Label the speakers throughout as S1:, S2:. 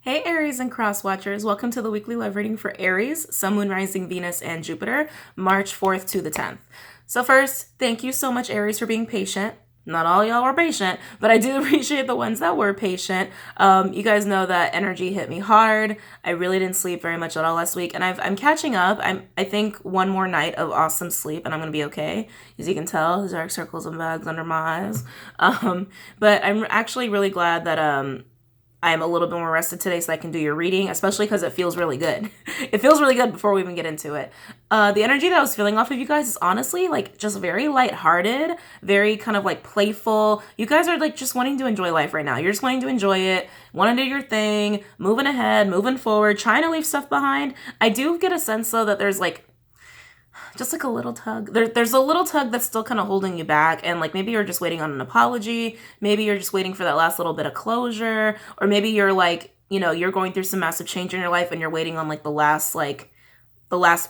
S1: Hey Aries and Cross Watchers, welcome to the weekly love reading for Aries, Sun, Moon, Rising, Venus, and Jupiter, March 4th to the 10th. So first, thank you so much Aries for being patient. Not all y'all were patient, but I do appreciate the ones that were patient. You guys know that energy hit me hard. I really didn't sleep very much at all last week, and I'm catching up. I think one more night of awesome sleep, and I'm gonna be okay. As you can tell, there's dark circles and bags under my eyes. But I'm actually really glad that I'm a little bit more rested today so I can do your reading, especially because it feels really good. It feels really good before we even get into it. The energy that I was feeling off of you guys is honestly like just very lighthearted, very kind of like playful. You guys are like just wanting to enjoy life right now. You're just wanting to enjoy it, want to do your thing, moving ahead, moving forward, trying to leave stuff behind. I do get a sense though that there's like just like a little tug. There's a little tug that's still kind of holding you back, and like maybe you're just waiting on an apology, maybe you're just waiting for that last little bit of closure, or maybe you're like, you're going through some massive change in your life and you're waiting on like the last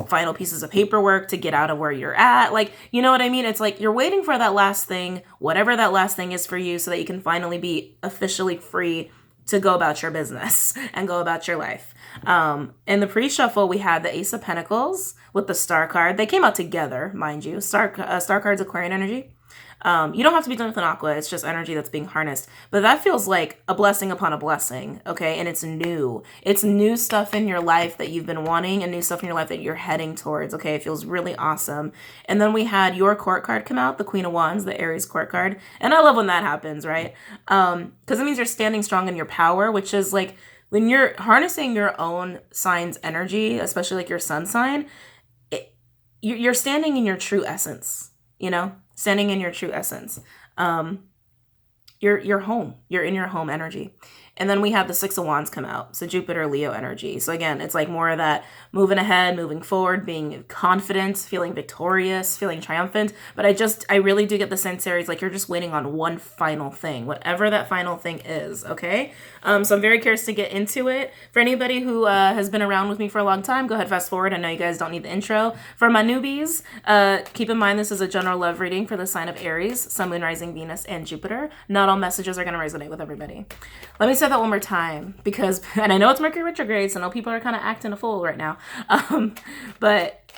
S1: final pieces of paperwork to get out of where you're at. Like, you know what I mean? It's like you're waiting for that last thing, whatever that last thing is for you, so that you can finally be officially free to go about your business and go about your life. In the pre-shuffle, we had the Ace of Pentacles with the Star card. They came out together, mind you. Star card's Aquarian energy. You don't have to be done with an aqua. It's just energy that's being harnessed. But that feels like a blessing upon a blessing, okay? And it's new. It's new stuff in your life that you've been wanting and new stuff in your life that you're heading towards, okay? It feels really awesome. And then we had your court card come out, the Queen of Wands, the Aries court card. And I love when that happens, right? Because it means you're standing strong in your power, which is like when you're harnessing your own sign's energy, especially like your sun sign, you're standing in your true essence, standing in your true essence. You're home. You're in your home energy. And then we have the Six of Wands come out. So Jupiter, Leo energy. So again, it's like more of that moving ahead, moving forward, being confident, feeling victorious, feeling triumphant. But I really do get the sense, Aries, like you're just waiting on one final thing, whatever that final thing is, okay? So I'm very curious to get into it. For anybody who has been around with me for a long time, go ahead, fast forward. I know you guys don't need the intro. For my newbies, keep in mind this is a general love reading for the sign of Aries, Sun, Moon, Rising, Venus, and Jupiter. Not all messages are going to resonate with everybody. Let me say that one more time and I know it's Mercury retrograde, so I know people are kind of acting a fool right now. But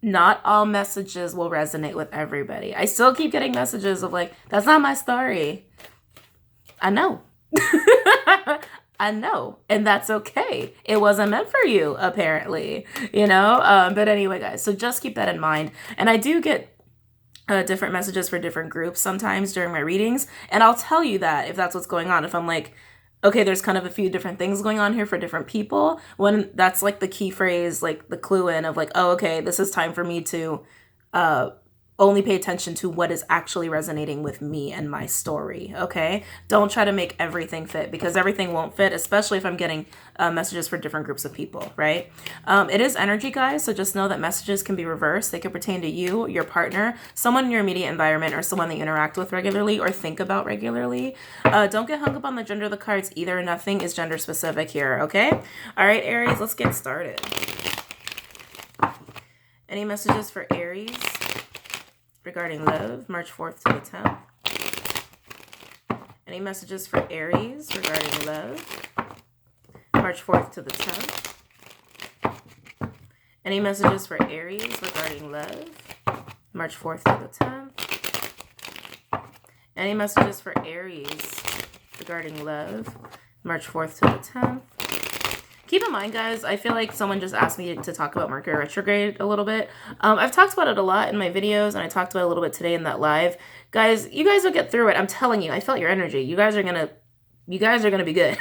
S1: not all messages will resonate with everybody. I still keep getting messages of like, that's not my story. I know. I know. And that's okay. It wasn't meant for you, apparently, But anyway, guys, so just keep that in mind. And I do get different messages for different groups sometimes during my readings. And I'll tell you that if that's what's going on. If I'm like, okay, there's kind of a few different things going on here for different people, when that's like the key phrase, like the clue in of like, oh, okay, this is time for me to only pay attention to what is actually resonating with me and my story, okay? Don't try to make everything fit, because everything won't fit, especially if I'm getting messages for different groups of people, right? It is energy, guys, so just know that messages can be reversed. They could pertain to you, your partner, someone in your immediate environment, or someone that you interact with regularly or think about regularly. Don't get hung up on the gender of the cards either. Nothing is gender specific here, okay? All right, Aries, let's get started. Any messages for Aries regarding love, March 4th to the 10th? Any messages for Aries regarding love, March 4th to the 10th? Any messages for Aries regarding love, March 4th to the 10th? Any messages for Aries regarding love, March 4th to the 10th? Keep in mind, guys, I feel like someone just asked me to talk about Mercury retrograde a little bit. I've talked about it a lot in my videos, and I talked about it a little bit today in that live. Guys, you guys will get through it. I'm telling you, I felt your energy. You guys are gonna be good.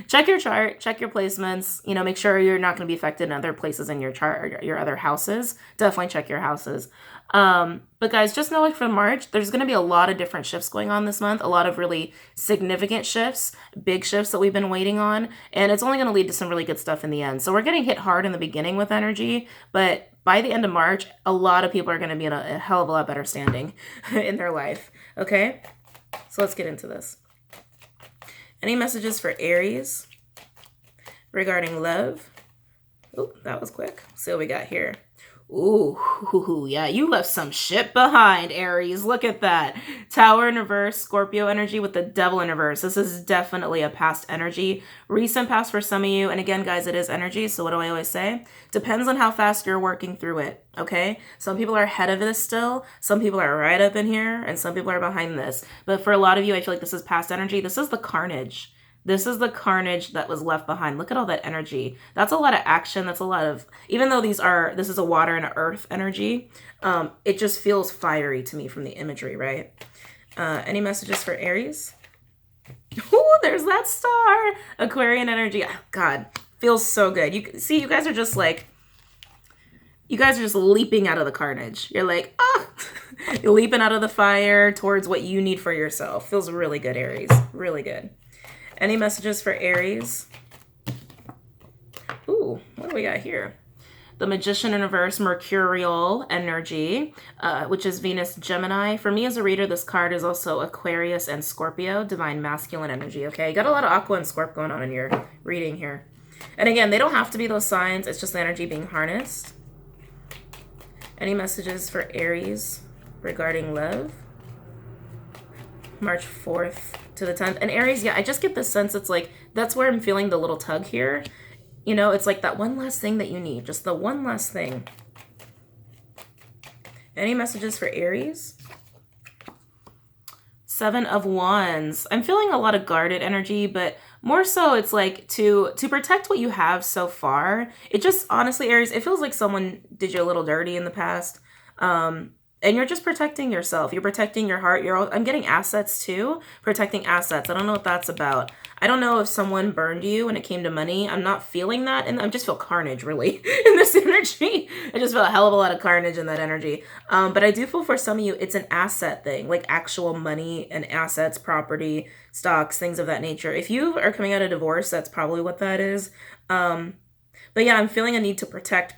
S1: Check your chart, check your placements, make sure you're not going to be affected in other places in your chart or your other houses. Definitely check your houses. But guys, just know like for March, there's going to be a lot of different shifts going on this month, a lot of really significant shifts, big shifts that we've been waiting on, and it's only going to lead to some really good stuff in the end. So we're getting hit hard in the beginning with energy, but by the end of March, a lot of people are going to be in a hell of a lot better standing in their life. Okay? So let's get into this. Any messages for Aries regarding love? Oh, that was quick. See what we got here. Ooh, yeah, you left some shit behind, Aries. Look at that. Tower in reverse, Scorpio energy with the devil in reverse. This is definitely a past energy. Recent past for some of you. And again, guys, it is energy. So what do I always say? Depends on how fast you're working through it, okay? Some people are ahead of this still. Some people are right up in here. And some people are behind this. But for a lot of you, I feel like this is past energy. This is the carnage. This is the carnage that was left behind. Look at all that energy. That's a lot of action. That's a lot of, even though this is a water and earth energy, it just feels fiery to me from the imagery, right? Any messages for Aries? Ooh, there's that star. Aquarian energy. Oh, God, feels so good. You guys are just like, you guys are just leaping out of the carnage. You're like, ah, you're leaping out of the fire towards what you need for yourself. Feels really good, Aries. Really good. Any messages for Aries? Ooh, what do we got here? The Magician in reverse, Mercurial energy, which is Venus Gemini. For me as a reader, this card is also Aquarius and Scorpio, divine masculine energy, okay? You got a lot of Aqua and Scorp going on in your reading here. And again, they don't have to be those signs. It's just the energy being harnessed. Any messages for Aries regarding love? March 4th to the 10th. And Aries, yeah, I just get this sense it's like, that's where I'm feeling the little tug here. You know, it's like that one last thing that you need. Just the one last thing. Any messages for Aries? 7 of Wands. I'm feeling a lot of guarded energy, but more so it's like to protect what you have so far. It just, honestly, Aries, it feels like someone did you a little dirty in the past. And you're just protecting yourself. You're protecting your heart. I'm getting assets too. Protecting assets. I don't know what that's about. I don't know if someone burned you when it came to money. I'm not feeling that. And I just feel carnage, really, in this energy. I just feel a hell of a lot of carnage in that energy. But I do feel for some of you, it's an asset thing, like actual money and assets, property, stocks, things of that nature. If you are coming out of divorce, that's probably what that is. But yeah, I'm feeling a need to protect.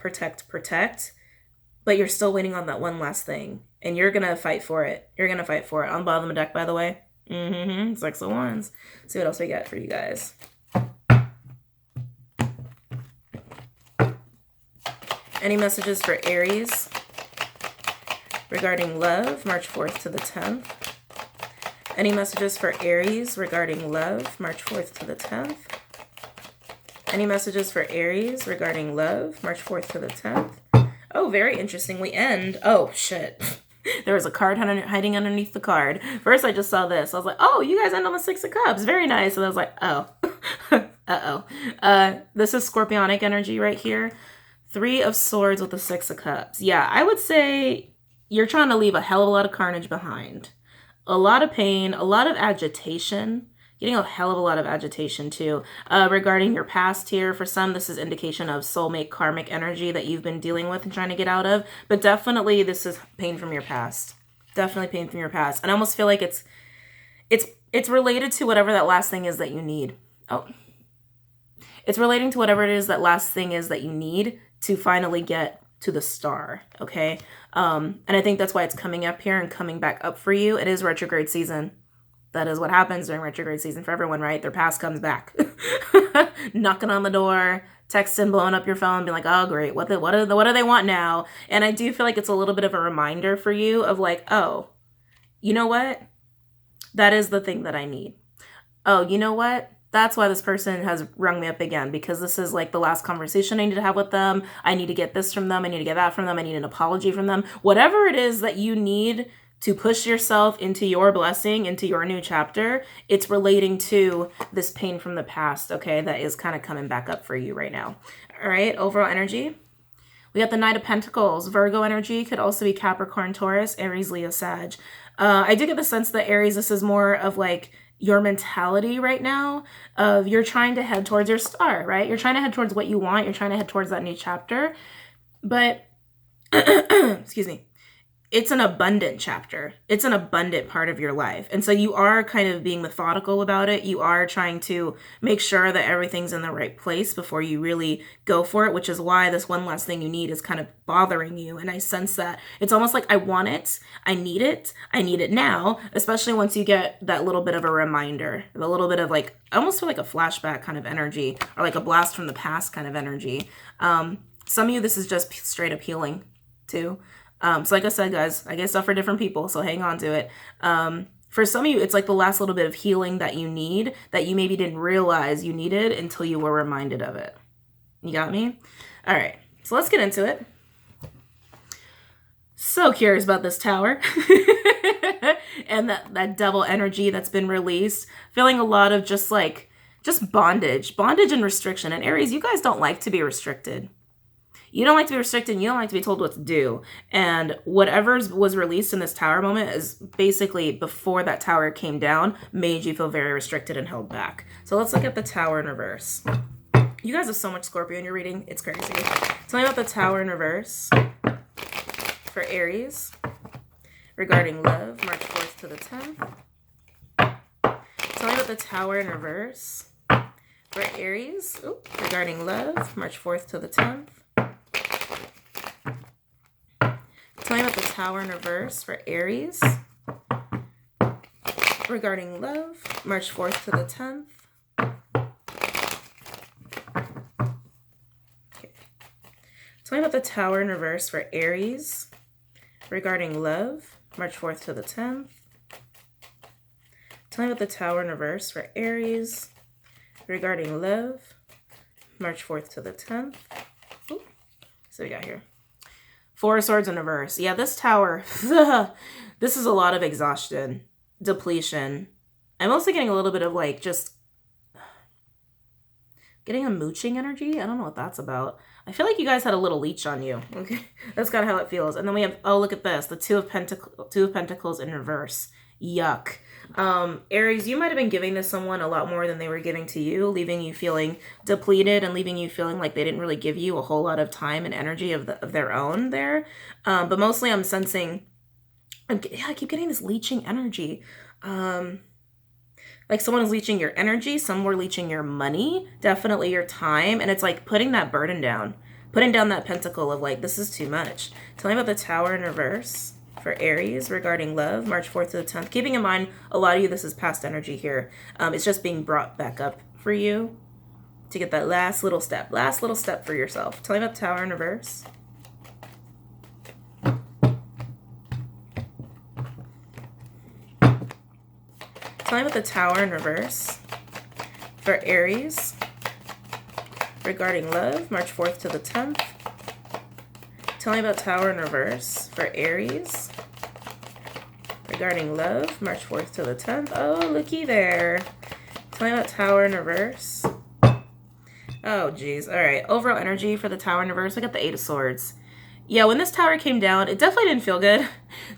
S1: But you're still waiting on that one last thing. And you're going to fight for it. You're going to fight for it. On the bottom of the deck, by the way. Six of Wands. Let's see what else we got for you guys. Any messages for Aries regarding love? March 4th to the 10th. Any messages for Aries regarding love? March 4th to the 10th. Any messages for Aries regarding love? March 4th to the 10th. Oh, very interesting. We end. Oh, shit. There was a card hiding underneath the card. First, I just saw this. I was like, oh, you guys end on the 6 of Cups. Very nice. And I was like, oh. Uh-oh. This is Scorpionic energy right here. 3 of Swords with the 6 of Cups. Yeah, I would say you're trying to leave a hell of a lot of carnage behind. A lot of pain, a lot of agitation. Getting a hell of a lot of agitation too. Regarding your past here, for some, this is indication of soulmate karmic energy that you've been dealing with and trying to get out of. But definitely this is pain from your past. Definitely pain from your past. And I almost feel like it's related to whatever that last thing is that you need. Oh. It's relating to whatever it is that last thing is that you need to finally get to the star, okay? And I think that's why it's coming up here and coming back up for you. It is retrograde season. That is what happens during retrograde season for everyone, right? Their past comes back. Knocking on the door, texting, blowing up your phone, being like, oh, great. What do they want now? And I do feel like it's a little bit of a reminder for you of like, oh, you know what? That is the thing that I need. Oh, you know what? That's why this person has rung me up again, because this is like the last conversation I need to have with them. I need to get this from them. I need to get that from them. I need an apology from them. Whatever it is that you need to push yourself into your blessing, into your new chapter, it's relating to this pain from the past, okay, that is kind of coming back up for you right now. All right, overall energy. We got the Knight of Pentacles. Virgo energy could also be Capricorn, Taurus, Aries, Leo, Sag. I do get the sense that Aries, this is more of like your mentality right now of you're trying to head towards your star, right? You're trying to head towards what you want. You're trying to head towards that new chapter. But, excuse me. It's an abundant chapter. It's an abundant part of your life. And so you are kind of being methodical about it. You are trying to make sure that everything's in the right place before you really go for it, which is why this one last thing you need is kind of bothering you. And I sense that it's almost like I want it. I need it now, especially once you get that little bit of a reminder, a little bit of like, I almost feel like a flashback kind of energy or like a blast from the past kind of energy. Some of you, this is just straight up healing. too. So like I said, guys, I get stuff for different people, so hang on to it. For some of you, it's like the last little bit of healing that you need that you maybe didn't realize you needed until you were reminded of it. You got me? All right, so let's get into it. So curious about this tower and that devil energy that's been released. Feeling a lot of just bondage and restriction. And Aries, you guys don't like to be restricted. You don't like to be restricted. You don't like to be told what to do. And whatever was released in this tower moment is basically before that tower came down, made you feel very restricted and held back. So let's look at the tower in reverse. You guys have so much Scorpio in your reading. It's crazy. Tell me about the tower in reverse for Aries regarding love, March 4th to the 10th. Tell me about the tower in reverse for Aries regarding love, March 4th to the 10th. Tell me about the tower in reverse for Aries regarding love, March 4th to the 10th. Okay. Tell me about the tower in reverse for Aries regarding love, March 4th to the 10th. Tell me about the tower in reverse for Aries regarding love, March 4th to the 10th. Ooh. So we got here. Four of Swords in reverse. Yeah, this tower, this is a lot of exhaustion, depletion. I'm also getting a little bit of like just getting a mooching energy. I don't know what that's about. I feel like you guys had a little leech on you. Okay, that's kind of how it feels. And then we have, oh, look at this. The Two of Pentacles in reverse. Yuck. Aries, you might have been giving to someone a lot more than they were giving to you, leaving you feeling depleted and leaving you feeling like they didn't really give you a whole lot of time and energy of their own there. But mostly I'm sensing, I keep getting this leeching energy. Like someone is leeching your energy, some were leeching your money, definitely your time. And it's like putting that burden down, putting down that pentacle of like, this is too much. Tell me about the tower in reverse for Aries regarding love, March 4th to the 10th. Keeping in mind, a lot of you, this is past energy here. It's just being brought back up for you to get that last little step for yourself. Tell me about the tower in reverse. Tell me about the tower in reverse for Aries regarding love, March 4th to the 10th. Tell me about tower in reverse for Aries regarding love, March 4th to the 10th. Oh, looky there. Tell me about tower in reverse. Oh, geez. All right. Overall energy for the tower in reverse. I got the Eight of Swords. Yeah, when this tower came down, it definitely didn't feel good.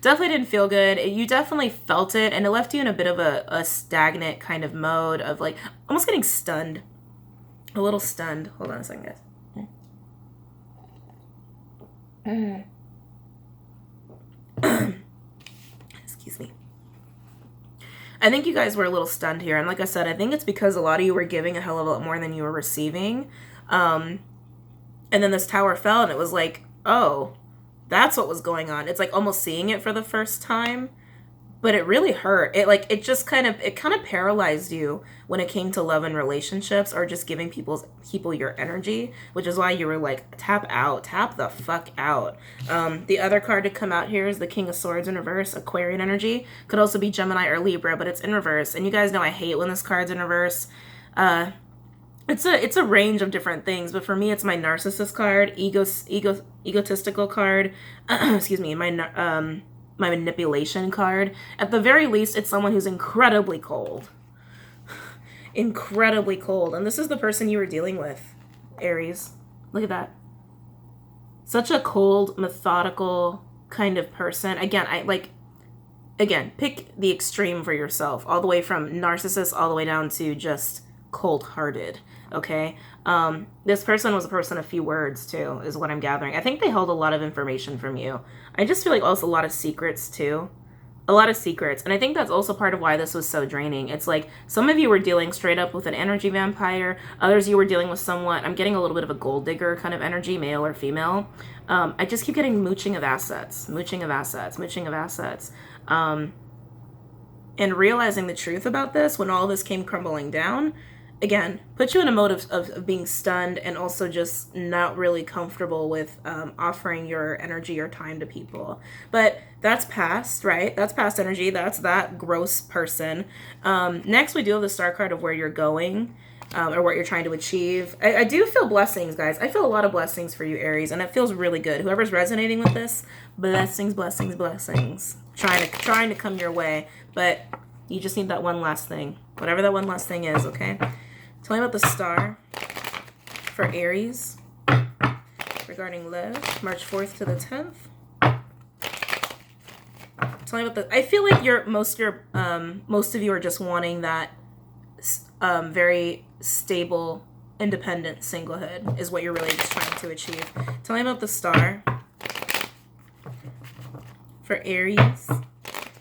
S1: Definitely didn't feel good. You definitely felt it, and it left you in a bit of a stagnant kind of mode of like almost getting stunned. A little stunned. Hold on a second, guys. Excuse me. I think you guys were a little stunned here. And like I said, I think it's because a lot of you were giving a hell of a lot more than you were receiving. And then this tower fell and it was like, oh, that's what was going on. It's like almost seeing it for the first time. But it really hurt. It kind of paralyzed you when it came to love and relationships or just giving people your energy, which is why you were like, tap the fuck out. The other card to come out here is the King of Swords in reverse, Aquarian energy. Could also be Gemini or Libra, but it's in reverse. And you guys know I hate when this card's in reverse. It's a range of different things, but for me, it's my narcissist card, egotistical card. Excuse me, my manipulation card. At the very least, it's someone who's incredibly cold. Incredibly cold. And this is the person you were dealing with, Aries. Look at that. Such a cold, methodical kind of person. Again, pick the extreme for yourself. All the way from narcissist all the way down to just cold-hearted. Okay? This person was a person of few words, too, is what I'm gathering. I think they held a lot of information from you. I just feel like also a lot of secrets, too. A lot of secrets. And I think that's also part of why this was so draining. It's like some of you were dealing straight up with an energy vampire. Others you were dealing with somewhat, I'm getting a little bit of a gold digger kind of energy, male or female. I just keep getting mooching of assets. And realizing the truth about this, when all this came crumbling down, again, put you in a mode of being stunned and also just not really comfortable with offering your energy or time to people. But that's past, right? That's past energy. That's that gross person. Next, we do have the star card of where you're going. Or what you're trying to achieve. I do feel blessings, guys. I feel a lot of blessings for you, Aries, and it feels really good. Whoever's resonating with this, blessings, blessings, blessings. Trying to come your way, but you just need that one last thing. Whatever that one last thing is, okay? Tell me about the star for Aries regarding love, March 4th to the 10th. Tell me about the. I feel like most of you are just wanting that very stable, independent singlehood is what you're really just trying to achieve. Tell me about the star for Aries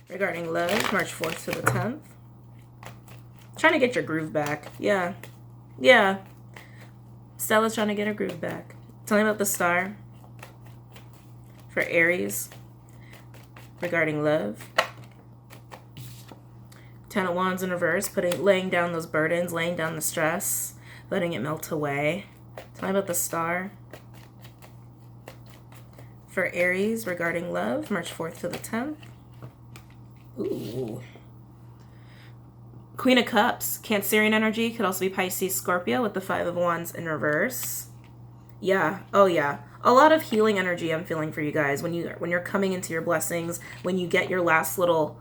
S1: regarding love, March 4th to the 10th. Trying to get your groove back. Yeah. Stella's trying to get her groove back. Tell me about the star for Aries regarding love. 10 of Wands in reverse, laying down those burdens, laying down the stress, letting it melt away. Tell me about the star for Aries regarding love, March 4th to the 10th. Ooh. Queen of Cups, Cancerian energy, could also be Pisces, Scorpio with the 5 of Wands in reverse. Yeah, oh yeah. A lot of healing energy I'm feeling for you guys when you're coming into your blessings, when you get your last little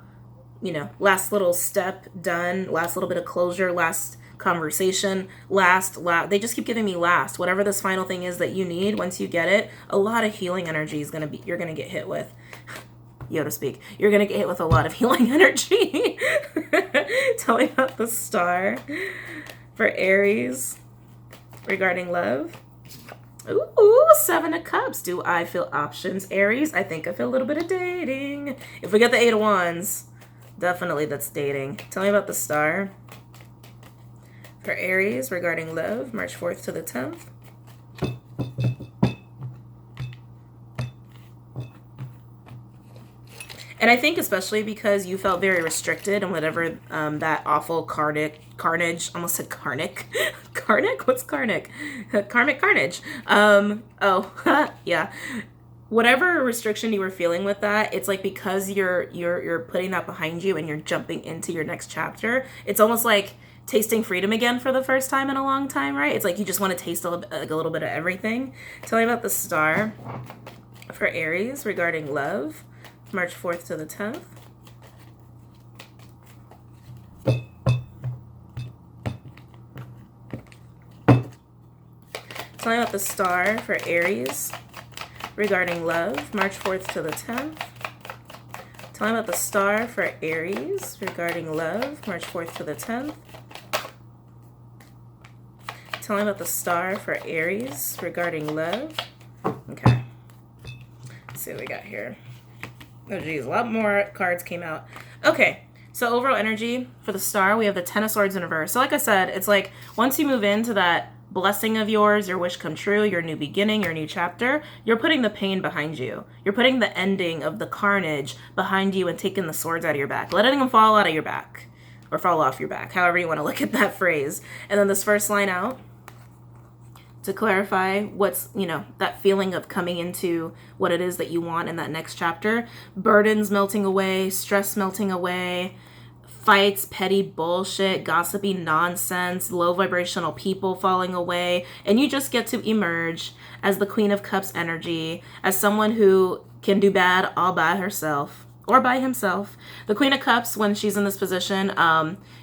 S1: step done, last little bit of closure, last conversation, they just keep giving me last. Whatever this final thing is that you need, once you get it, a lot of healing energy is you're gonna get hit with. Yoda speak. You're gonna get hit with a lot of healing energy. Tell me about the star for Aries regarding love. Ooh, 7 of Cups. Do I feel options, Aries? I think I feel a little bit of dating. If we get the 8 of Wands, definitely that's dating. Tell me about the star for Aries regarding love, March 4th to the 10th. And I think especially because you felt very restricted and whatever that awful carnage, almost said karmic. Karmic? What's karmic? Karmic carnage. Yeah. Whatever restriction you were feeling with that, it's like because you're putting that behind you and you're jumping into your next chapter, it's almost like tasting freedom again for the first time in a long time, right? It's like you just want to taste a little bit of everything. Tell me about the star for Aries regarding love, March 4th to the 10th. Tell me about the star for Aries regarding love, March 4th to the 10th. Tell me about the star for Aries regarding love, March 4th to the 10th. Tell me about the star for Aries regarding love. Okay. Let's see what we got here. Oh, geez, a lot more cards came out. Okay, so overall energy for the star, we have the 10 of Swords in reverse. So like I said, it's like once you move into that blessing of yours, your wish come true, your new beginning, your new chapter, you're putting the pain behind you. You're putting the ending of the carnage behind you and taking the swords out of your back, letting them fall out of your back or fall off your back, however you want to look at that phrase. And then this first line out, to clarify what's, that feeling of coming into what it is that you want in that next chapter. Burdens melting away, stress melting away, fights, petty bullshit, gossipy nonsense, low vibrational people falling away. And you just get to emerge as the Queen of Cups energy, as someone who can do bad all by herself. Or by himself. The Queen of Cups, when she's in this position,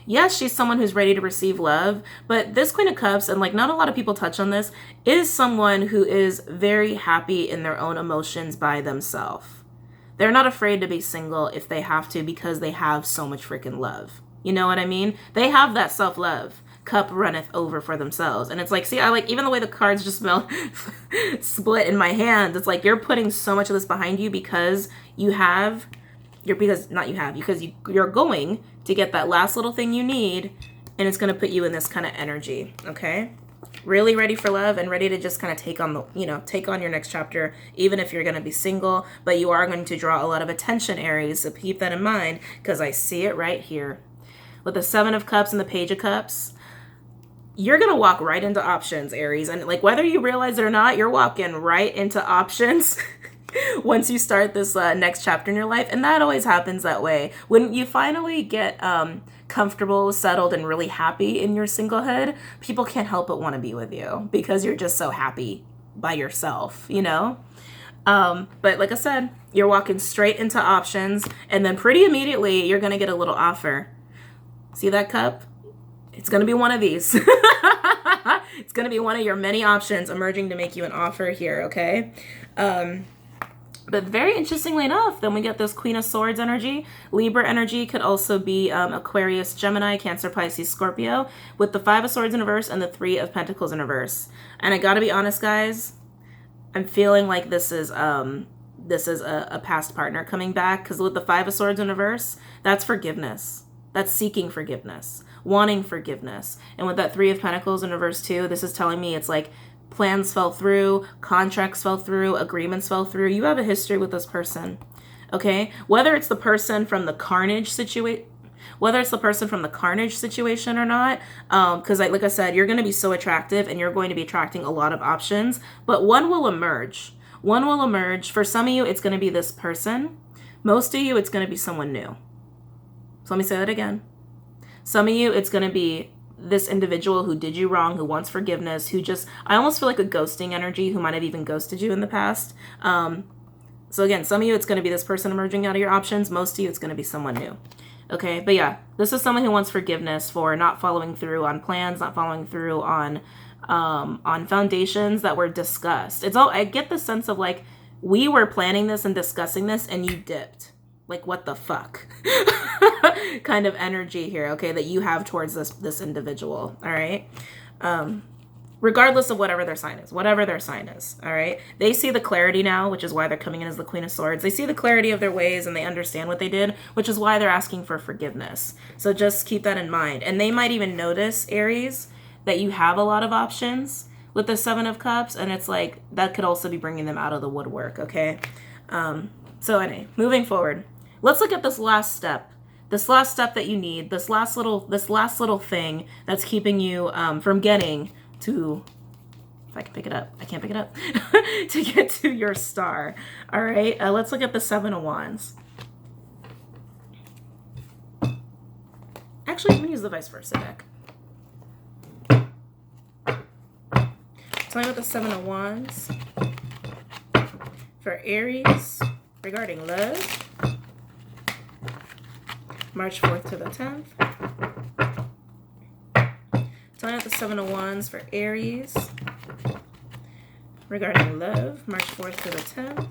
S1: yes, she's someone who's ready to receive love, but this Queen of Cups, and not a lot of people touch on this, is someone who is very happy in their own emotions by themselves. They're not afraid to be single if they have to because they have so much freaking love. You know what I mean? They have that self-love. Cup runneth over for themselves. And it's like, see, I even the way the cards just split in my hand, it's like you're putting so much of this behind you because you're going to get that last little thing you need, and it's going to put you in this kind of energy, okay? Really ready for love and ready to just kind of take on your next chapter, even if you're going to be single, but you are going to draw a lot of attention, Aries, so keep that in mind, because I see it right here. With the 7 of Cups and the Page of Cups, you're going to walk right into options, Aries. And like, whether you realize it or not, you're walking right into options once you start this next chapter in your life. And that always happens that way. When you finally get comfortable, settled, and really happy in your singlehood, people can't help but want to be with you because you're just so happy by yourself, you know? But like I said, you're walking straight into options, and then pretty immediately you're going to get a little offer. See that cup? It's going to be one of these. It's going to be one of your many options emerging to make you an offer here, okay? But very interestingly enough, then we get this Queen of Swords energy. Libra energy could also be Aquarius, Gemini, Cancer, Pisces, Scorpio, with the Five of Swords in reverse and the Three of Pentacles in reverse. And I gotta be honest, guys, I'm feeling like this is a past partner coming back, because with the Five of Swords in reverse, that's forgiveness. That's seeking forgiveness, wanting forgiveness. And with that Three of Pentacles in reverse too, this is telling me it's like plans fell through, contracts fell through, agreements fell through. You have a history with this person, okay? Whether it's the person from the carnage situation, or not, because like I said, you're going to be so attractive and you're going to be attracting a lot of options, but one will emerge. One will emerge. For some of you, it's going to be this person. Most of you, it's going to be someone new. So let me say that again. Some of you, it's going to be this individual who did you wrong, who wants forgiveness, who just, I almost feel like a ghosting energy, who might have even ghosted you in the past. So again, some of you, it's going to be this person emerging out of your options. Most of you, it's going to be someone new. Okay, but yeah, this is someone who wants forgiveness for not following through on plans, not following through on foundations that were discussed. It's all, I get the sense of like, we were planning this and discussing this and you dipped. Like, what the fuck? Kind of energy here, okay, that you have towards this individual, all right? Regardless of whatever their sign is, all right? They see the clarity now, which is why they're coming in as the Queen of Swords. They see the clarity of their ways and they understand what they did, which is why they're asking for forgiveness. So just keep that in mind. And they might even notice, Aries, that you have a lot of options with the Seven of Cups, and it's like, that could also be bringing them out of the woodwork, okay? So anyway, moving forward. Let's look at this last step that you need, this last little thing that's keeping you from getting to, if I can pick it up, I can't pick it up, to get to your star. All right, let's look at the Seven of Wands. Actually, I'm gonna use the vice versa deck. Tell me about the Seven of Wands for Aries regarding love. March 4th to the 10th. Tell me about the Seven of Wands for Aries regarding love. March 4th to the 10th.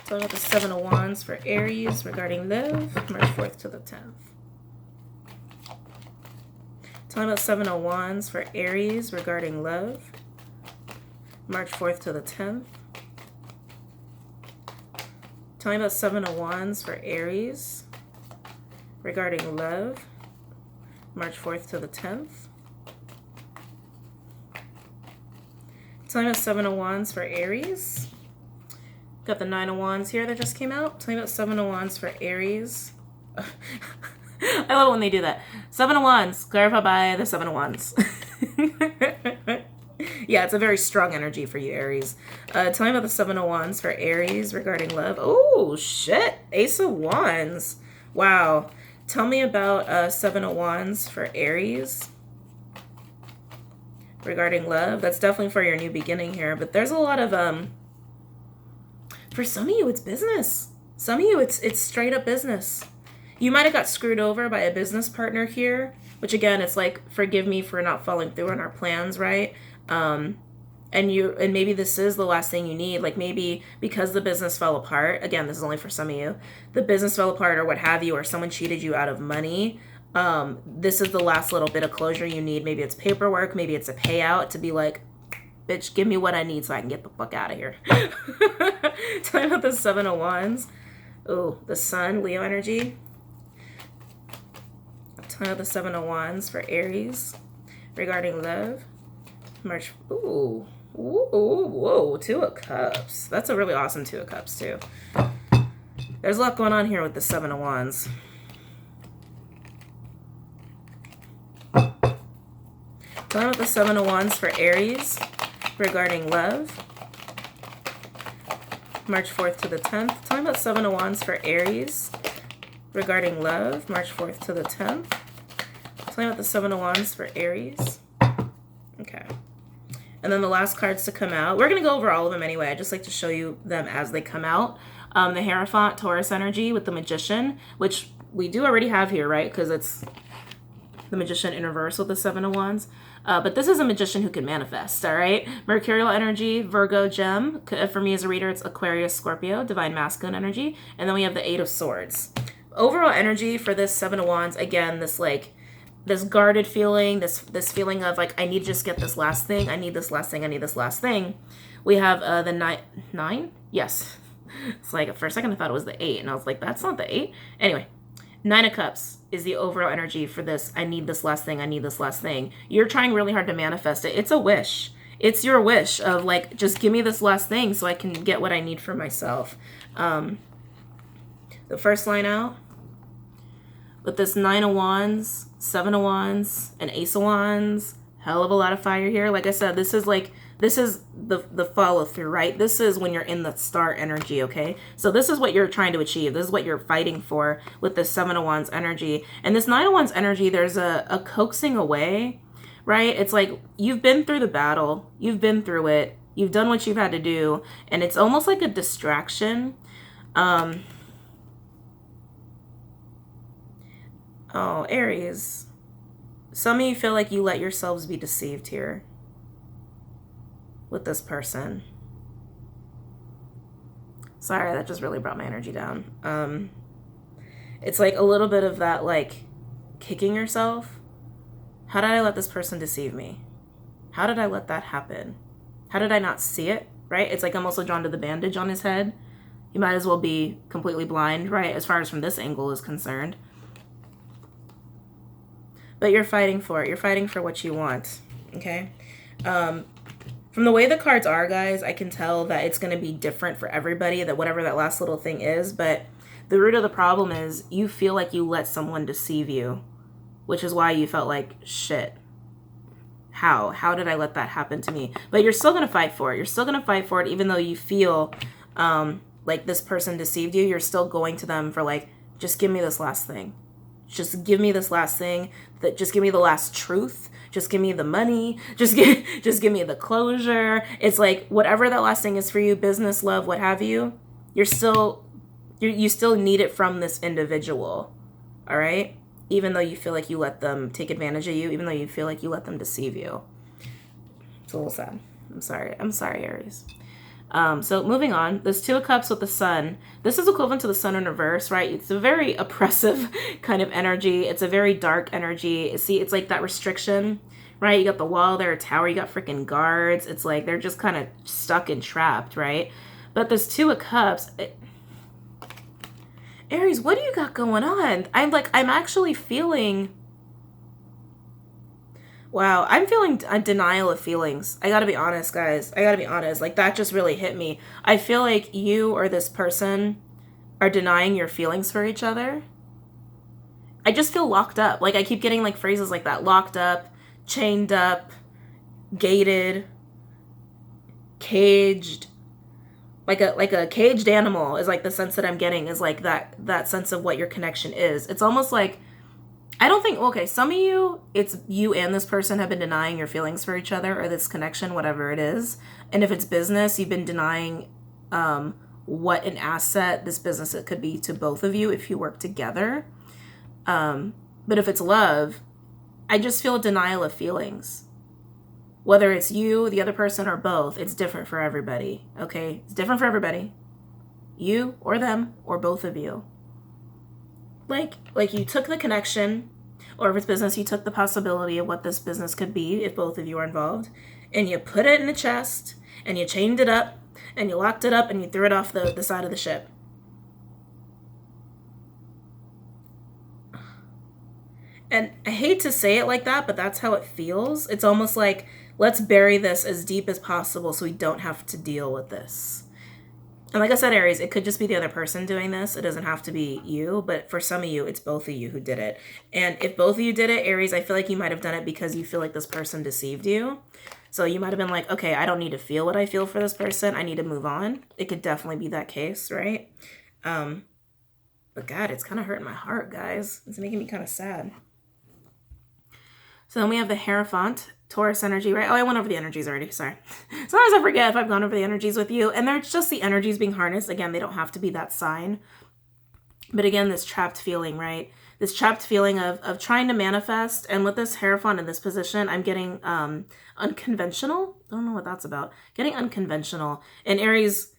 S1: Tell me about the Seven of Wands for Aries regarding love. March 4th to the 10th. Tell me about Seven of Wands for Aries regarding love. March 4th to the 10th. Tell me about Seven of Wands for Aries regarding love. March 4th to the 10th. Tell me about Seven of Wands for Aries. Got the Nine of Wands here that just came out. Tell me about Seven of Wands for Aries. I love it when they do that. Seven of Wands, clarified by the Seven of Wands. Yeah, it's a very strong energy for you, Aries. Tell me about the Seven of Wands for Aries regarding love. Oh, shit. Ace of Wands. Wow. Tell me about Seven of Wands for Aries regarding love. That's definitely for your new beginning here. But there's a lot of, for some of you, it's business. Some of you, it's straight up business. You might have got screwed over by a business partner here, which again, it's like, forgive me for not following through on our plans, right? And maybe this is the last thing you need. Like maybe because the business fell apart, again, this is only for some of you, the business fell apart or what have you, or someone cheated you out of money. This is the last little bit of closure you need. Maybe it's paperwork, maybe it's a payout to be like, bitch, give me what I need so I can get the fuck out of here. Tell me about the Seven of Wands. Oh, the Sun, Leo energy. Tell me about the Seven of Wands for Aries regarding love. March. Ooh. Whoa. Two of Cups. That's a really awesome Two of Cups, too. There's a lot going on here with the Seven of Wands. Tell me about the Seven of Wands for Aries regarding love. March 4th to the 10th. Tell me about Seven of Wands for Aries regarding love. March 4th to the 10th. Tell me about the Seven of Wands for Aries. Okay. And then the last cards to come out. We're going to go over all of them anyway. I just like to show you them as they come out. The Hierophant, Taurus energy with the Magician, which we do already have here, right? Because it's the Magician in reverse with the Seven of Wands. But this is a magician who can manifest, all right? Mercurial energy, Virgo gem. For me as a reader, it's Aquarius, Scorpio, divine masculine energy. And then we have the Eight of Swords. Overall energy for this Seven of Wands, again, this guarded feeling, this feeling of like, I need to just get this last thing. I need this last thing. I need this last thing. We have the nine? Yes. It's like, for a second I thought it was the 8. And I was like, that's not the 8. Anyway. Nine of Cups is the overall energy for this. I need this last thing. I need this last thing. You're trying really hard to manifest it. It's a wish. It's your wish of like, just give me this last thing so I can get what I need for myself. The first line out with this Nine of Wands, Seven of Wands, and Ace of Wands. Hell of a lot of fire here. Like I said, this is the follow through, right? This is when you're in the star energy, okay? So this is what you're trying to achieve. This is what you're fighting for with this Seven of Wands energy. And this Nine of Wands energy, there's a coaxing away, right? It's like you've been through the battle. You've been through it. You've done what you've had to do. And it's almost like a distraction. Oh, Aries. Some of you feel like you let yourselves be deceived here with this person. Sorry, that just really brought my energy down. It's like a little bit of that, like, kicking yourself. How did I let this person deceive me? How did I let that happen? How did I not see it, right? It's like I'm also drawn to the bandage on his head. You might as well be completely blind, right, as far as from this angle is concerned. But you're fighting for it. You're fighting for what you want, okay? From the way the cards are, guys, I can tell that it's going to be different for everybody, that whatever that last little thing is. But the root of the problem is you feel like you let someone deceive you, which is why you felt like, shit, how did I let that happen to me? But you're still going to fight for it. You're still going to fight for it, even though you feel like this person deceived you. You're still going to them for like, just give me this last thing. Just give me this last thing. Just give me the last truth. Just give me the money. Just give me the closure. It's like whatever that last thing is for you, business, love, what have you, you still need it from this individual. All right? Even though you feel like you let them take advantage of you, even though you feel like you let them deceive you. It's a little sad. I'm sorry, Aries. So moving on, this Two of Cups with the Sun. This is equivalent to the Sun in reverse, right? It's a very oppressive kind of energy. It's a very dark energy. See, it's like that restriction, right? You got the wall there, a tower, you got freaking guards. It's like they're just kind of stuck and trapped, right? But this Two of Cups, Aries, what do you got going on? I'm actually feeling... Wow, I'm feeling a denial of feelings. I gotta be honest, guys. I gotta be honest. Like, that just really hit me. I feel like you or this person are denying your feelings for each other. I just feel locked up. Like, I keep getting, like, phrases like that. Locked up, chained up, gated, caged. Like a caged animal is, like, the sense that I'm getting is, like, that sense of what your connection is. It's almost like... I don't think, okay, some of you, it's you and this person have been denying your feelings for each other or this connection, whatever it is. And if it's business, you've been denying what an asset this business it could be to both of you if you work together. But if it's love, I just feel a denial of feelings. Whether it's you, the other person, or both, it's different for everybody, okay? It's different for everybody. You or them or both of you. Like you took the connection, or if it's business, you took the possibility of what this business could be if both of you are involved, and you put it in a chest, and you chained it up, and you locked it up, and you threw it off the side of the ship. And I hate to say it like that, but that's how it feels. It's almost like, let's bury this as deep as possible so we don't have to deal with this. And like I said, Aries, it could just be the other person doing this. It doesn't have to be you, but for some of you, it's both of you who did it. And if both of you did it, Aries, I feel like you might have done it because you feel like this person deceived you. So you might have been like, okay, I don't need to feel what I feel for this person. I need to move on. It could definitely be that case, right? But God, it's kind of hurting my heart, guys. It's making me kind of sad. So then we have the Hierophant, Taurus energy, right? Oh, I went over the energies already. Sorry. Sometimes I forget if I've gone over the energies with you. And they're just the energies being harnessed. Again, they don't have to be that sign. But again, this trapped feeling, right? This trapped feeling of trying to manifest. And with this Hierophant in this position, I'm getting unconventional. I don't know what that's about. Getting unconventional. And Aries,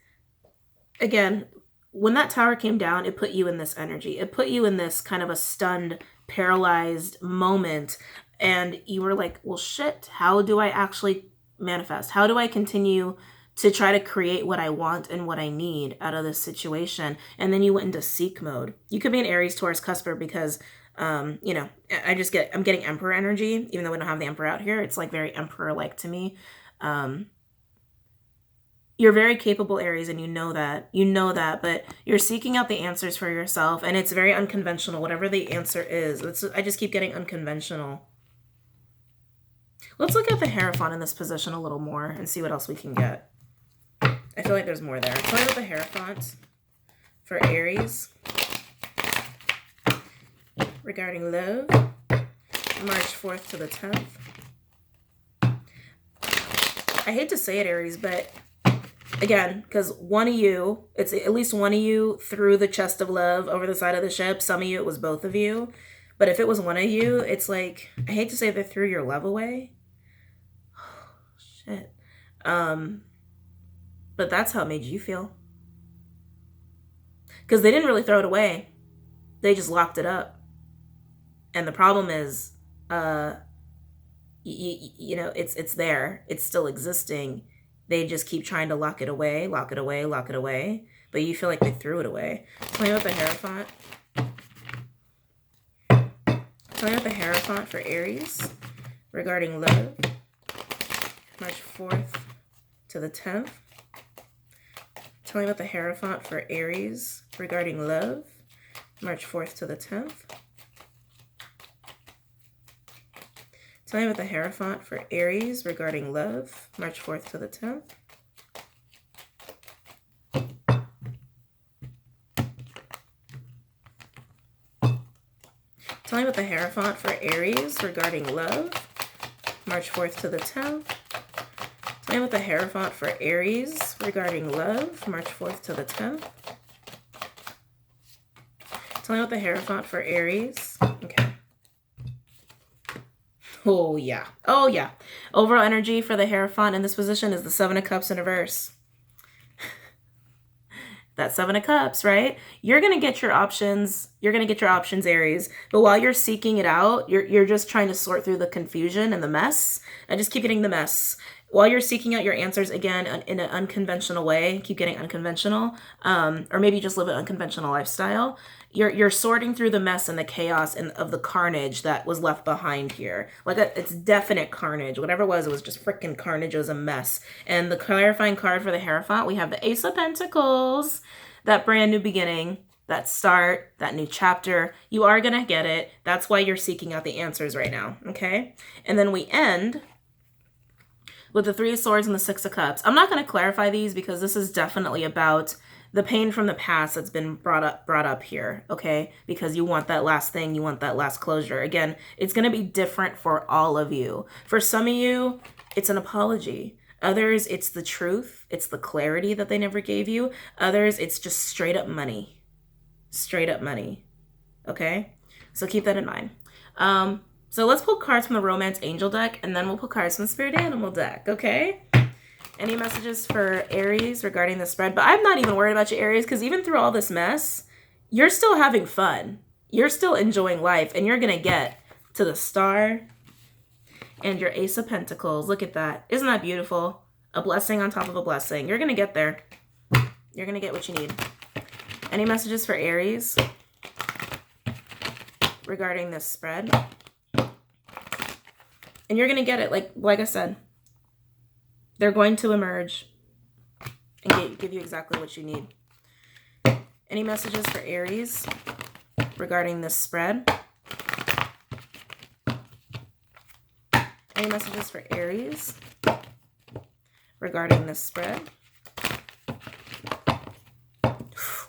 S1: again, when that tower came down, it put you in this energy. It put you in this kind of a stunned, paralyzed moment. And you were like, well, shit, how do I actually manifest? How do I continue to try to create what I want and what I need out of this situation? And then you went into seek mode. You could be an Aries, Taurus, Cusper because, I'm getting Emperor energy, even though we don't have the Emperor out here. It's like very Emperor-like to me. You're very capable, Aries, and you know that, but you're seeking out the answers for yourself, and it's very unconventional, whatever the answer is. I just keep getting unconventional. Let's look at the Hierophant in this position a little more and see what else we can get. I feel like there's more there. Tell me about the Hierophant for Aries regarding love, March 4th to the 10th. I hate to say it, Aries, but again, because one of you, it's at least one of you threw the chest of love over the side of the ship. Some of you, it was both of you. But if it was one of you, it's like, I hate to say they threw your love away. Shit. But that's how it made you feel. Because they didn't really throw it away. They just locked it up. And the problem is, it's there. It's still existing. They just keep trying to lock it away. But you feel like they threw it away. Tell me about the Hierophant. Tell me about the Hierophant for Aries regarding love, March 4th to the 10th. Tell me about the Hierophant for Aries regarding love, March 4th to the 10th. Tell me about the Hierophant for Aries regarding love, March 4th to the 10th. Tell me about the Hierophant for Aries regarding love, March 4th to the 10th. Tell me about the Hierophant for Aries regarding love, March 4th to the 10th. Tell me about the Hierophant for Aries. Okay. Oh, yeah. Overall energy for the Hierophant in this position is the 7 of Cups in reverse. That 7 of Cups, right? You're going to get your options. Aries. But while you're seeking it out, you're just trying to sort through the confusion and the mess. I just keep getting the mess. While you're seeking out your answers, again, in an unconventional way, keep getting unconventional, or maybe just live an unconventional lifestyle. You're sorting through the mess and the chaos and of the carnage that was left behind here. It's definite carnage. Whatever it was just freaking carnage. It was a mess. And the clarifying card for the Hierophant, we have the Ace of Pentacles, that brand new beginning, that start, that new chapter. You are going to get it. That's why you're seeking out the answers right now, okay? And then we end with the 3 of Swords and the 6 of Cups. I'm not going to clarify these because this is definitely about the pain from the past that's been brought up here, okay? Because you want that last thing, you want that last closure. Again, it's going to be different for all of you. For some of you, it's an apology. Others, it's the truth. It's the clarity that they never gave you. Others, it's just straight up money. Straight up money, okay? So keep that in mind. So let's pull cards from the Romance Angel deck, and then we'll pull cards from the Spirit Animal deck, okay? Any messages for Aries regarding the spread? But I'm not even worried about you, Aries, because even through all this mess, you're still having fun. You're still enjoying life, and you're going to get to the Star and your Ace of Pentacles. Look at that. Isn't that beautiful? A blessing on top of a blessing. You're going to get there. You're going to get what you need. Any messages for Aries regarding this spread? And you're going to get it. Like I said, they're going to emerge. and give you exactly what you need. Any messages for Aries regarding this spread? Any messages for Aries regarding this spread?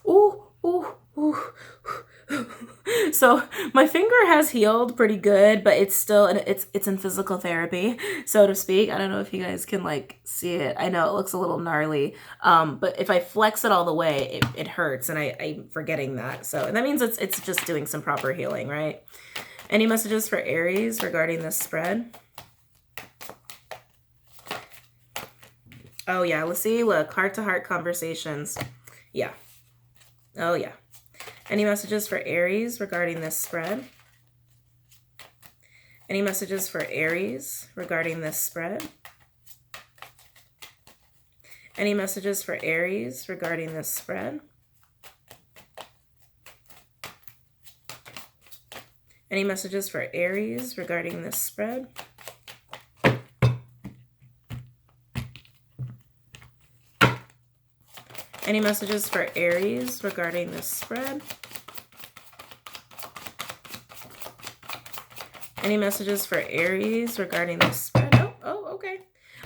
S1: Ooh, ooh, ooh. So my finger has healed pretty good, but it's still, it's in physical therapy, so to speak. I don't know if you guys can like see it. I know it looks a little gnarly, but if I flex it all the way, it hurts, and I'm forgetting that. So that means it's just doing some proper healing, right? Any messages for Aries regarding this spread? Oh yeah, let's see. Look, heart-to-heart conversations. Yeah. Oh yeah. Any messages for Aries regarding this spread? Any messages for Aries regarding this spread? Any messages for Aries regarding this spread? Any messages for Aries regarding this spread? Any messages for Aries regarding this spread? Any messages for Aries regarding this spread? Oh, okay.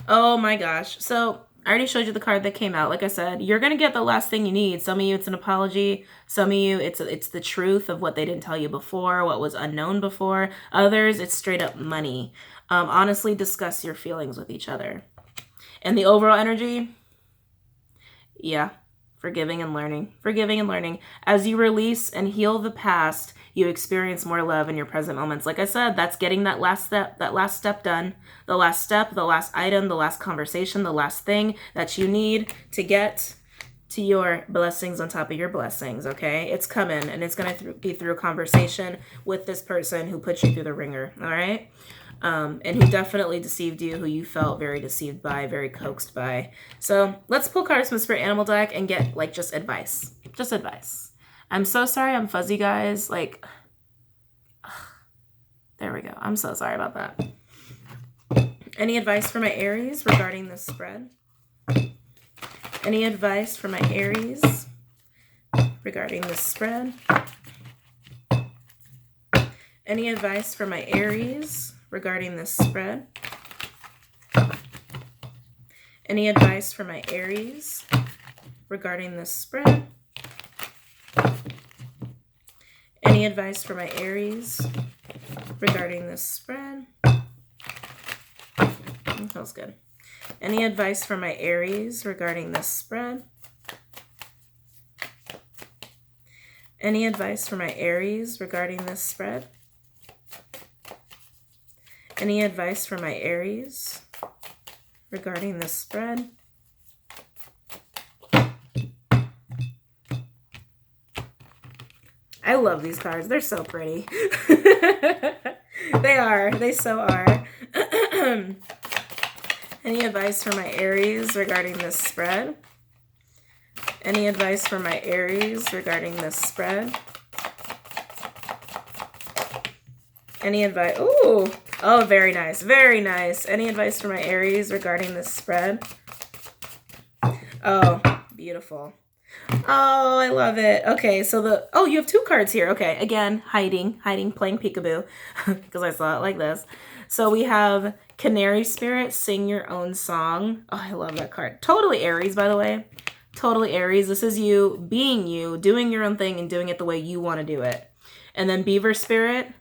S1: Oh my gosh. So I already showed you the card that came out. Like I said, you're going to get the last thing you need. Some of you, it's an apology. Some of you, it's the truth of what they didn't tell you before, what was unknown before. Others, it's straight up money. Honestly, discuss your feelings with each other. And the overall energy, yeah. Forgiving and learning. Forgiving and learning. As you release and heal the past, you experience more love in your present moments. Like I said, that's getting that last step done. The last step, the last item, the last conversation, the last thing that you need to get to your blessings on top of your blessings, okay? It's coming, and it's going to be through a conversation with this person who put you through the ringer, all right? And who definitely deceived you, who you felt very deceived by, very coaxed by. So let's pull cards from the Spirit Animal deck and get like just advice. Just advice. I'm so sorry I'm fuzzy, guys. Like, there we go. I'm so sorry about that. Any advice for my Aries regarding this spread? Any advice for my Aries regarding this spread? Any advice for my Aries regarding this spread? Any advice for my Aries regarding this spread? Any advice for my Aries regarding this spread? That feels good. Any advice for my Aries regarding this spread? Any advice for my Aries regarding this spread? Any advice for my Aries regarding this spread? I love these cards. They're so pretty. They are. They so are. Any advice for my Aries regarding this spread? Any advice for my Aries regarding this spread? Any advice? Ooh. Oh, very nice. Very nice. Any advice for my Aries regarding this spread? Oh, beautiful. Oh, I love it. Okay, so you have two cards here. Okay, again, hiding, playing peekaboo, because I saw it like this. So we have Canary Spirit, Sing Your Own Song. Oh, I love that card. Totally Aries, by the way. Totally Aries. This is you being you, doing your own thing and doing it the way you want to do it. And then Beaver Spirit,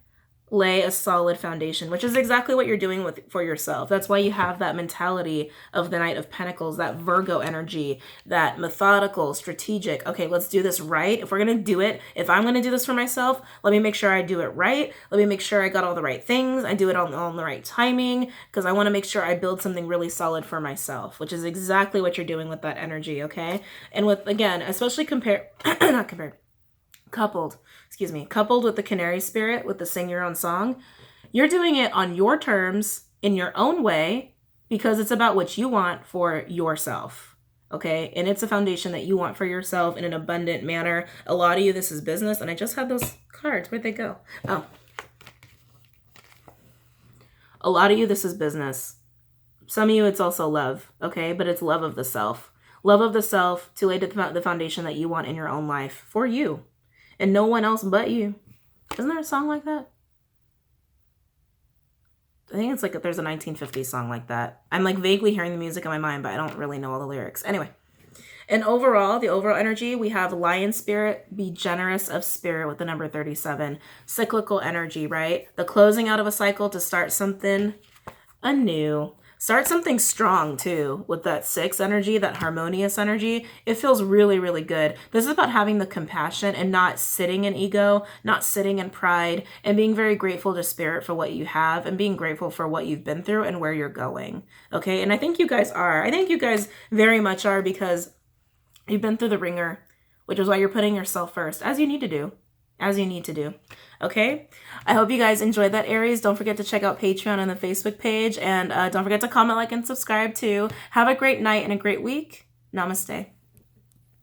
S1: lay a solid foundation, which is exactly what you're doing for yourself. That's why you have that mentality of the Knight of Pentacles, that Virgo energy, that methodical, strategic. Okay, let's do this right. If we're going to do it, if I'm going to do this for myself, let me make sure I do it right. Let me make sure I got all the right things. I do it on the right timing, because I want to make sure I build something really solid for myself, which is exactly what you're doing with that energy, okay? And with, again, especially coupled with the Canary Spirit, with the Sing Your Own Song, you're doing it on your terms, in your own way, because it's about what you want for yourself, okay? And it's a foundation that you want for yourself in an abundant manner. A lot of you, this is business, and I just had those cards. Where'd they go? Oh. A lot of you, this is business. Some of you, it's also love, okay? But it's love of the self. Love of the self to lay the foundation that you want in your own life for you and no one else but you. Isn't there a song like that? I think it's like there's a 1950s song like that. I'm like vaguely hearing the music in my mind, but I don't really know all the lyrics. Anyway. And overall, the overall energy, we have lion spirit, be generous of spirit with the number 37. Cyclical energy, right? The closing out of a cycle to start something anew. Start something strong too with that 6 energy, that harmonious energy. It feels really, really good. This is about having the compassion and not sitting in ego, not sitting in pride, and being very grateful to spirit for what you have and being grateful for what you've been through and where you're going. Okay. And I think you guys are. I think you guys very much are, because you've been through the ringer, which is why you're putting yourself first, as you need to do. As you need to do. Okay? I hope you guys enjoyed that, Aries. Don't forget to check out Patreon and the Facebook page. And don't forget to comment, like, and subscribe too. Have a great night and a great week. Namaste.